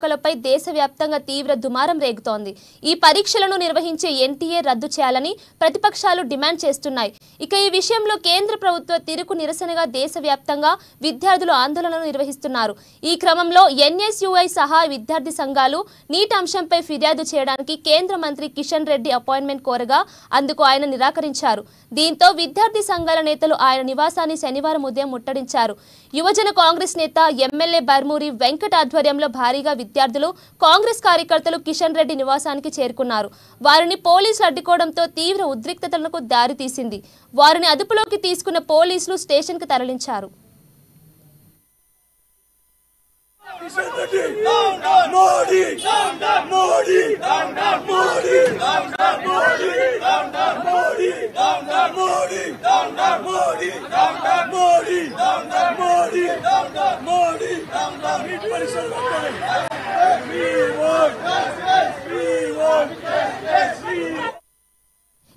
పై దేశవ్యాప్తంగా తీవ్ర దుమారం రేగుతోంది. ఈ పరీక్షలను నిర్వహించే ఎన్టీఏ రద్దు చేయాలని ప్రతిపక్షాలు డిమాండ్ చేస్తున్నాయి. ఇక ఈ విషయంలో కేంద్ర ప్రభుత్వ తీరుకు నిరసనగా దేశవ్యాప్తంగా విద్యార్థులు ఆందోళనలు నిర్వహిస్తున్నారు. ఈ క్రమంలో ఎన్ఎస్యుఐ సహా విద్యార్థి సంఘాలు నీట్ అంశంపై ఫిర్యాదు చేయడానికి కేంద్ర మంత్రి కిషన్ రెడ్డి అపాయింట్మెంట్ కోరగా అందుకు ఆయన నిరాకరించారు. దీంతో విద్యార్థి సంఘాల నేతలు ఆయన నివాసాన్ని శనివారం ఉదయం ముట్టడించారు. యువజన కాంగ్రెస్ నేత ఎమ్మెల్యే బర్మూరి వెంకట్ ఆధ్వర్యంలో భారీగా విద్యార్థులు కాంగ్రెస్ కార్యకర్తలు కిషన్ రెడ్డి నివాసానికి చేరుకున్నారు. వారిని పోలీసులు అడ్డుకోవడంతో తీవ్ర ఉద్రిక్తతలకు దారితీసింది. వారిని అదుపులోకి తీసుకున్న పోలీసులు స్టేషన్ కు తరలించారు.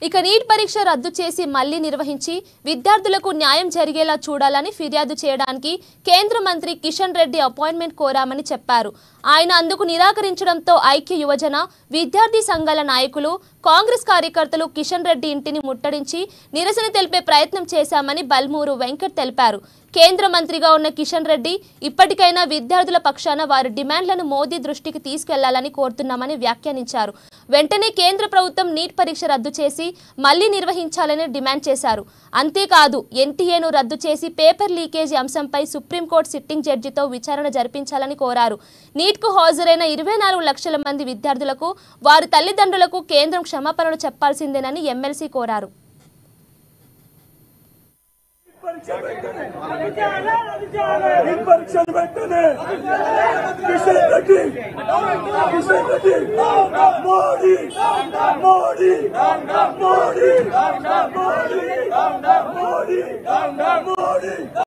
ఇక నీట్ పరీక్ష రద్దు చేసి మళ్లీ నిర్వహించి విద్యార్థులకు న్యాయం జరిగేలా చూడాలని ఫిర్యాదు చేయడానికి కేంద్ర మంత్రి కిషన్ రెడ్డి అపాయింట్మెంట్ కోరామని చెప్పారు. ఆయన అందుకు నిరాకరించడంతో ఐక్య యువజన విద్యార్థి సంఘాల నాయకులు కాంగ్రెస్ కార్యకర్తలు కిషన్ రెడ్డి ఇంటిని ముట్టడించి నిరసన తెలిపే ప్రయత్నం చేశామని బల్మూరు వెంకట్ తెలిపారు. కేంద్ర మంత్రిగా ఉన్న కిషన్ రెడ్డి ఇప్పటికైనా విద్యార్థుల పక్షాన వారి డిమాండ్లను మోదీ దృష్టికి తీసుకెళ్లాలని కోరుతున్నామని వ్యాఖ్యానించారు. వెంటనే కేంద్ర ప్రభుత్వం నీట్ పరీక్ష రద్దు చేసి మళ్లీ నిర్వహించాలని డిమాండ్ చేశారు. అంతేకాదు ఎన్టీఏను రద్దు చేసి పేపర్ లీకేజీ అంశంపై సుప్రీంకోర్టు సిట్టింగ్ జడ్జితో విచారణ జరిపించాలని కోరారు. నీట్కు హాజరైన 24 లక్షల మంది విద్యార్థులకు వారి తల్లిదండ్రులకు కేంద్రం క్షమాపణలు చెప్పాల్సిందేనని ఎమ్మెల్సీ కోరారు.